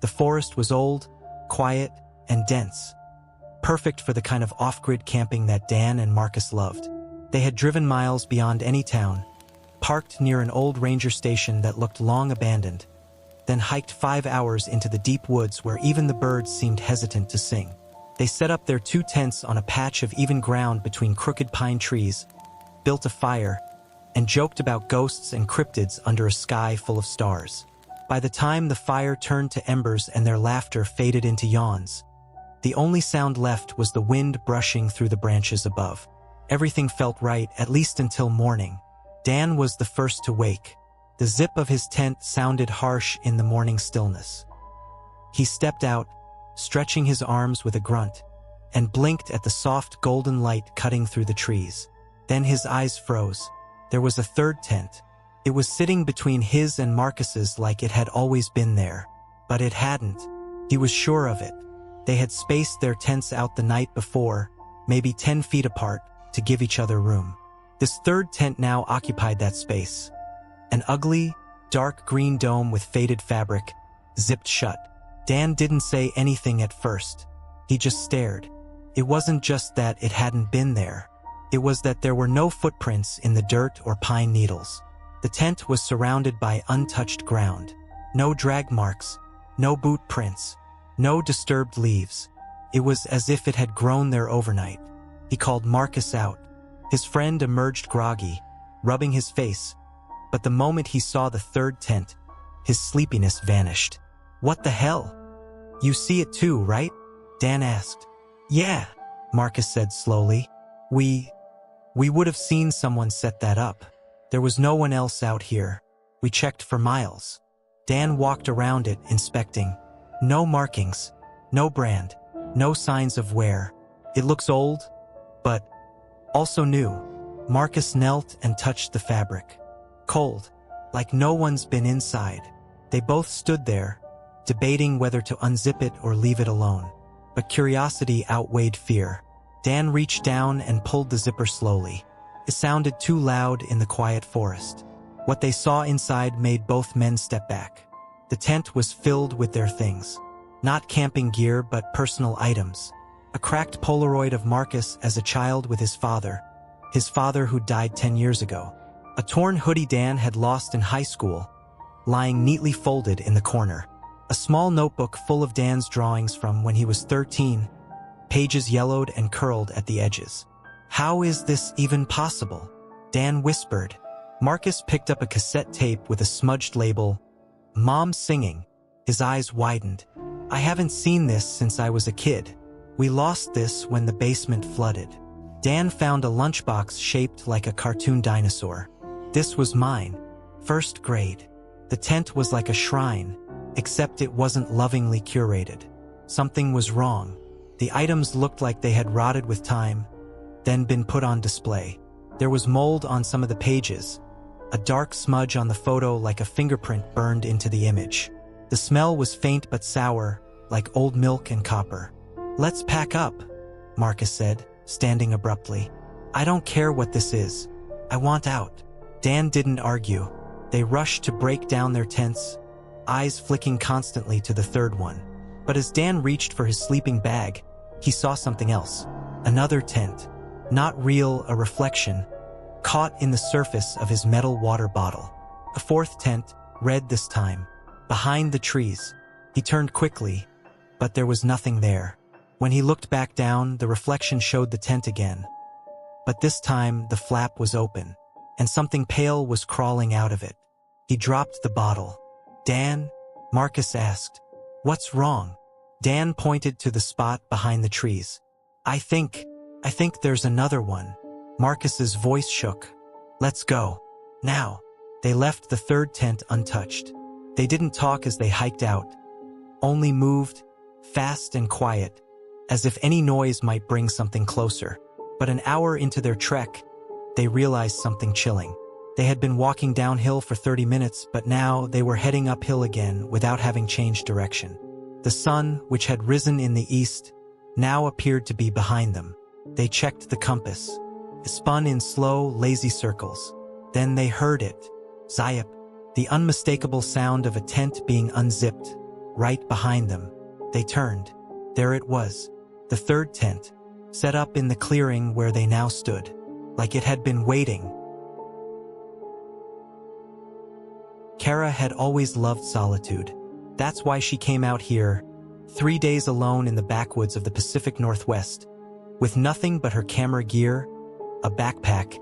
The forest was old, quiet, and dense, perfect for the kind of off-grid camping that Dan and Marcus loved. They had driven miles beyond any town, parked near an old ranger station that looked long abandoned, then hiked 5 hours into the deep woods where even the birds seemed hesitant to sing. They set up their 2 tents on a patch of even ground between crooked pine trees, built a fire, and joked about ghosts and cryptids under a sky full of stars. By the time the fire turned to embers and their laughter faded into yawns, the only sound left was the wind brushing through the branches above. Everything felt right, at least until morning. Dan was the first to wake. The zip of his tent sounded harsh in the morning stillness. He stepped out, stretching his arms with a grunt, and blinked at the soft golden light cutting through the trees. Then his eyes froze. There was a third tent. It was sitting between his and Marcus's like it had always been there. But it hadn't. He was sure of it. They had spaced their tents out the night before, maybe 10 feet apart, to give each other room. This third tent now occupied that space. An ugly, dark green dome with faded fabric, zipped shut. Dan didn't say anything at first. He just stared. It wasn't just that it hadn't been there. It was that there were no footprints in the dirt or pine needles. The tent was surrounded by untouched ground. No drag marks, no boot prints, no disturbed leaves. It was as if it had grown there overnight. He called Marcus out. His friend emerged groggy, rubbing his face. But the moment he saw the third tent, his sleepiness vanished. "What the hell? You see it too, right?" Dan asked. "Yeah," Marcus said slowly. We would have seen someone set that up. There was no one else out here. We checked for miles." Dan walked around it, inspecting. No markings, no brand, no signs of wear. "It looks old, but also new." Marcus knelt and touched the fabric. Cold, like no one's been inside. They both stood there, debating whether to unzip it or leave it alone. But curiosity outweighed fear. Dan reached down and pulled the zipper slowly. It sounded too loud in the quiet forest. What they saw inside made both men step back. The tent was filled with their things. Not camping gear, but personal items. A cracked Polaroid of Marcus as a child with his father who died 10 years ago. A torn hoodie Dan had lost in high school, lying neatly folded in the corner. A small notebook full of Dan's drawings from when he was 13, pages yellowed and curled at the edges. "How is this even possible?" Dan whispered. Marcus picked up a cassette tape with a smudged label, "Mom Singing." His eyes widened. "I haven't seen this since I was a kid. We lost this when the basement flooded." Dan found a lunchbox shaped like a cartoon dinosaur. "This was mine. First grade." The tent was like a shrine, except it wasn't lovingly curated. Something was wrong. The items looked like they had rotted with time, then been put on display. There was mold on some of the pages, a dark smudge on the photo like a fingerprint burned into the image. The smell was faint but sour, like old milk and copper. "Let's pack up," Marcus said, standing abruptly. "I don't care what this is. I want out." Dan didn't argue. They rushed to break down their tents, eyes flicking constantly to the third one. But as Dan reached for his sleeping bag, he saw something else. Another tent. Not real, a reflection, caught in the surface of his metal water bottle. A fourth tent, red this time, behind the trees. He turned quickly, but there was nothing there. When he looked back down, the reflection showed the tent again. But this time, the flap was open, and something pale was crawling out of it. He dropped the bottle. "Dan?" Marcus asked. "What's wrong?" Dan pointed to the spot behind the trees. I think there's another one." Marcus's voice shook. "Let's go. Now." They left the third tent untouched. They didn't talk as they hiked out, only moved, fast and quiet, as if any noise might bring something closer. But an hour into their trek, they realized something chilling. They had been walking downhill for 30 minutes, but now they were heading uphill again without having changed direction. The sun, which had risen in the east, now appeared to be behind them. They checked the compass. It spun in slow, lazy circles. Then they heard it. Zayap, the unmistakable sound of a tent being unzipped, right behind them. They turned. There it was, the third tent, set up in the clearing where they now stood, like it had been waiting. Kara had always loved solitude. That's why she came out here, 3 days alone in the backwoods of the Pacific Northwest, with nothing but her camera gear, a backpack,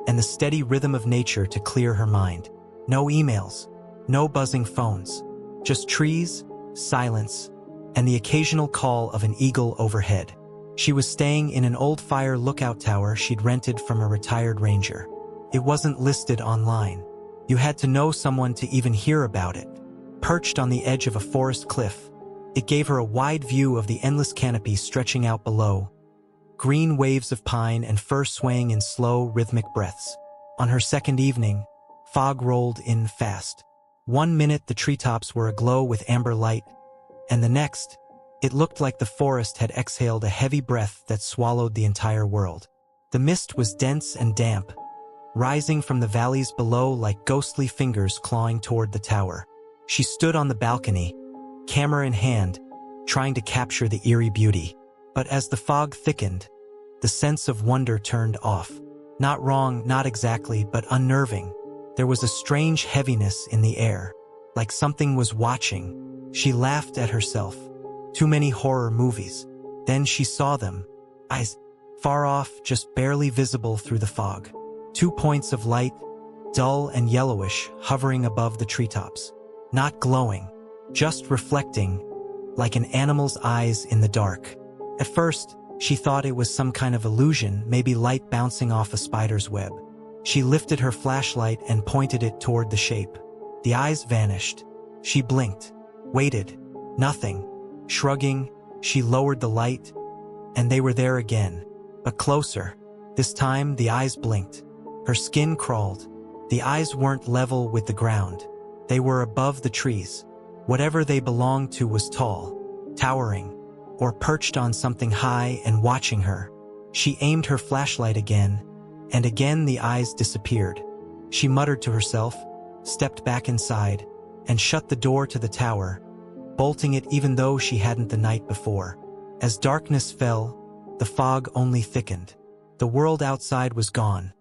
and the steady rhythm of nature to clear her mind. No emails, no buzzing phones, just trees, silence, and the occasional call of an eagle overhead. She was staying in an old fire lookout tower she'd rented from a retired ranger. It wasn't listed online. You had to know someone to even hear about it. Perched on the edge of a forest cliff, it gave her a wide view of the endless canopy stretching out below, green waves of pine and fir swaying in slow, rhythmic breaths. On her second evening, fog rolled in fast. 1 minute the treetops were aglow with amber light, and the next, it looked like the forest had exhaled a heavy breath that swallowed the entire world. The mist was dense and damp, rising from the valleys below like ghostly fingers clawing toward the tower. She stood on the balcony, camera in hand, trying to capture the eerie beauty. But as the fog thickened, the sense of wonder turned off. Not wrong, not exactly, but unnerving. There was a strange heaviness in the air, like something was watching. She laughed at herself. Too many horror movies. Then she saw them. Eyes, far off, just barely visible through the fog. 2 points of light, dull and yellowish, hovering above the treetops. Not glowing, just reflecting, like an animal's eyes in the dark. At first, she thought it was some kind of illusion, maybe light bouncing off a spider's web. She lifted her flashlight and pointed it toward the shape. The eyes vanished. She blinked, waited, nothing. Shrugging, she lowered the light, and they were there again, but closer. This time, the eyes blinked. Her skin crawled. The eyes weren't level with the ground. They were above the trees. Whatever they belonged to was tall, towering, or perched on something high and watching her. She aimed her flashlight again, and again the eyes disappeared. She muttered to herself, stepped back inside, and shut the door to the tower, bolting it even though she hadn't the night before. As darkness fell, the fog only thickened. The world outside was gone.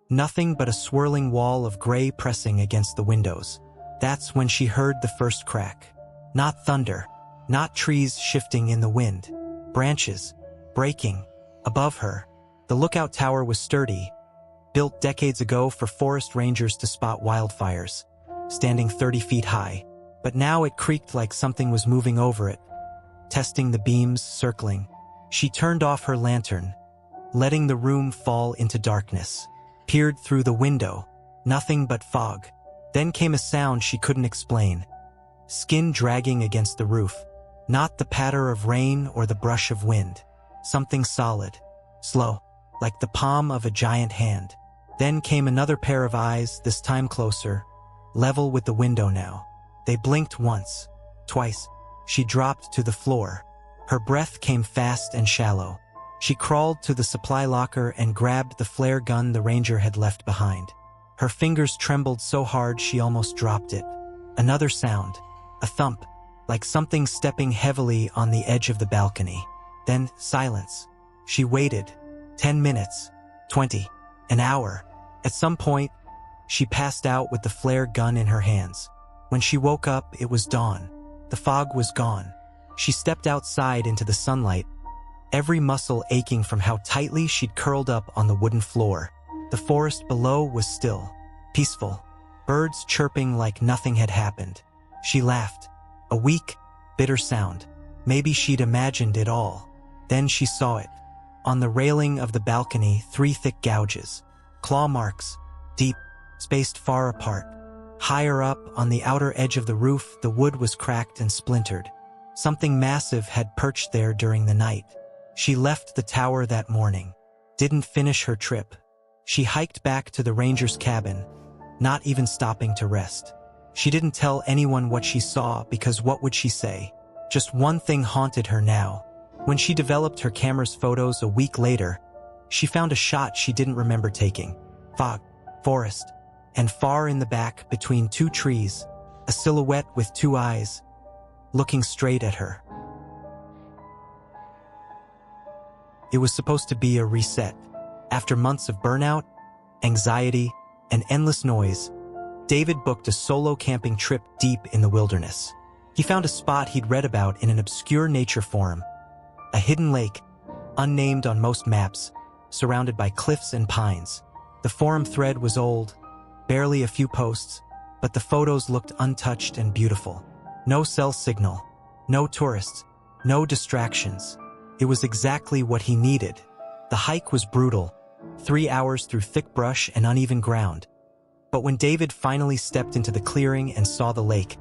Nothing but a swirling wall of gray pressing against the windows. That's when she heard the first crack. Not thunder, not trees shifting in the wind. Branches, breaking, above her. The lookout tower was sturdy, built decades ago for forest rangers to spot wildfires, standing 30 feet high. But now it creaked like something was moving over it, testing the beams, circling. She turned off her lantern, letting the room fall into darkness. Peered through the window, nothing but fog. Then came a sound she couldn't explain. Skin dragging against the roof. Not the patter of rain or the brush of wind. Something solid, slow, like the palm of a giant hand. Then came another pair of eyes, this time closer, level with the window now. They blinked once, twice. She dropped to the floor. Her breath came fast and shallow. She crawled to the supply locker and grabbed the flare gun the ranger had left behind. Her fingers trembled so hard she almost dropped it. Another sound, a thump, like something stepping heavily on the edge of the balcony. Then silence. She waited. 10 minutes, 20, an hour. At some point, she passed out with the flare gun in her hands. When she woke up, it was dawn. The fog was gone. She stepped outside into the sunlight, every muscle aching from how tightly she'd curled up on the wooden floor. The forest below was still, peaceful, birds chirping like nothing had happened. She laughed, a weak, bitter sound. Maybe she'd imagined it all. Then she saw it. On the railing of the balcony, 3 thick gouges, claw marks, deep, spaced far apart. Higher up, on the outer edge of the roof, the wood was cracked and splintered. Something massive had perched there during the night. She left the tower that morning, didn't finish her trip. She hiked back to the ranger's cabin, not even stopping to rest. She didn't tell anyone what she saw because what would she say? Just one thing haunted her now. When she developed her camera's photos a week later, she found a shot she didn't remember taking. Fog, forest, and far in the back, between 2 trees, a silhouette with 2 eyes. looking straight at her. It was supposed to be a reset. After months of burnout, anxiety, and endless noise, David booked a solo camping trip deep in the wilderness. He found a spot he'd read about in an obscure nature forum, a hidden lake, unnamed on most maps, surrounded by cliffs and pines. The forum thread was old, barely a few posts, but the photos looked untouched and beautiful. No cell signal, no tourists, no distractions. It was exactly what he needed. The hike was brutal, 3 hours through thick brush and uneven ground. But when David finally stepped into the clearing and saw the lake,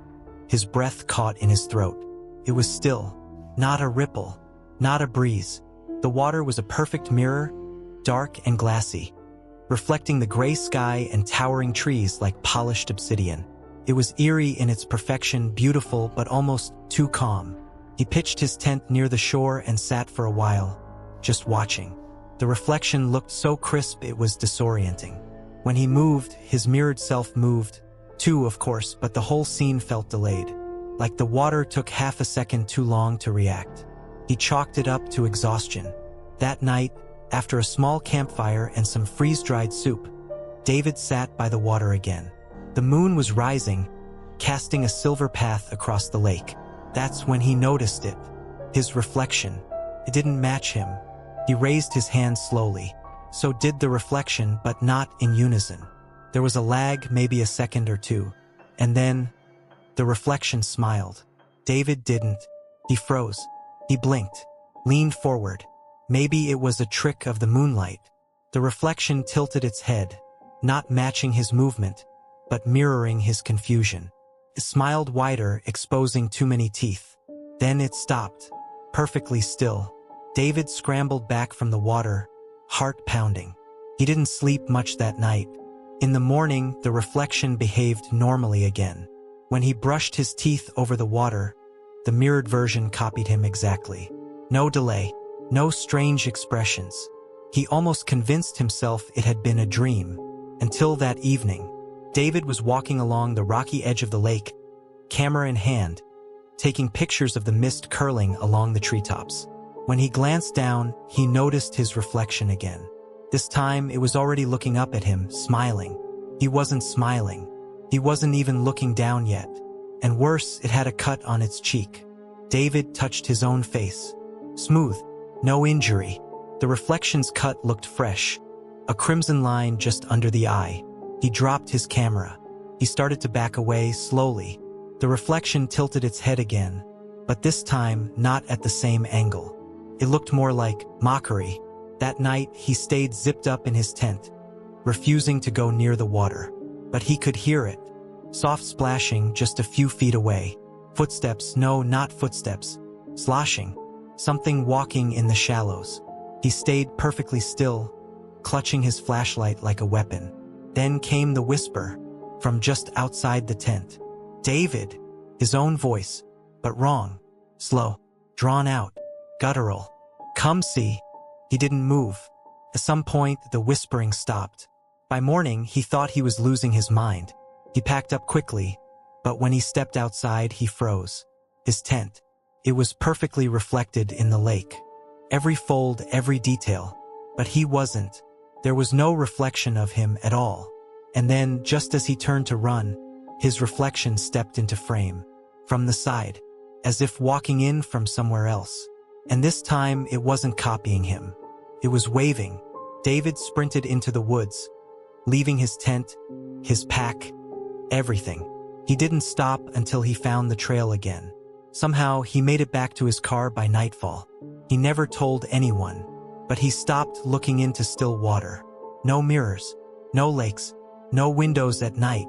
his breath caught in his throat. It was still, not a ripple, not a breeze. The water was a perfect mirror, dark and glassy, reflecting the gray sky and towering trees like polished obsidian. It was eerie in its perfection, beautiful but almost too calm. He pitched his tent near the shore and sat for a while, just watching. The reflection looked so crisp it was disorienting. When he moved, his mirrored self moved, too, of course, but the whole scene felt delayed, like the water took half a second too long to react. He chalked it up to exhaustion. That night, after a small campfire and some freeze-dried soup, David sat by the water again. The moon was rising, casting a silver path across the lake. That's when he noticed it. His reflection. It didn't match him. He raised his hand slowly. So did the reflection, but not in unison. There was a lag, maybe a second or two. And then, the reflection smiled. David didn't. He froze. He blinked, leaned forward. Maybe it was a trick of the moonlight. The reflection tilted its head, not matching his movement, but mirroring his confusion. It smiled wider, exposing too many teeth. Then it stopped, perfectly still. David scrambled back from the water, heart pounding. He didn't sleep much that night. In the morning, the reflection behaved normally again. When he brushed his teeth over the water, the mirrored version copied him exactly. No delay, no strange expressions. He almost convinced himself it had been a dream. Until that evening, David was walking along the rocky edge of the lake, camera in hand, taking pictures of the mist curling along the treetops. When he glanced down, he noticed his reflection again. This time, it was already looking up at him, smiling. He wasn't smiling. He wasn't even looking down yet. And worse, it had a cut on its cheek. David touched his own face. Smooth, no injury. The reflection's cut looked fresh, a crimson line just under the eye. He dropped his camera. He started to back away slowly. The reflection tilted its head again, but this time not at the same angle. It looked more like mockery. That night, he stayed zipped up in his tent, refusing to go near the water. But he could hear it. Soft splashing just a few feet away. Footsteps, no, not footsteps. Sloshing. Something walking in the shallows. He stayed perfectly still, clutching his flashlight like a weapon. Then came the whisper, from just outside the tent. David! His own voice, but wrong. Slow, drawn out, guttural. Come see. He didn't move. At some point, the whispering stopped. By morning, he thought he was losing his mind. He packed up quickly, but when he stepped outside, he froze. His tent. It was perfectly reflected in the lake. Every fold, every detail. But he wasn't. There was no reflection of him at all. And then, just as he turned to run, his reflection stepped into frame. From the side, as if walking in from somewhere else. And this time, it wasn't copying him. It was waving. David sprinted into the woods, leaving his tent, his pack, everything. He didn't stop until he found the trail again. Somehow, he made it back to his car by nightfall. He never told anyone, but he stopped looking into still water. No mirrors, no lakes, no windows at night,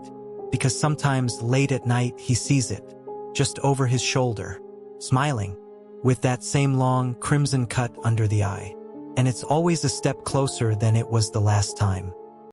because sometimes late at night he sees it, just over his shoulder, smiling, with that same long crimson cut under the eye. And it's always a step closer than it was the last time.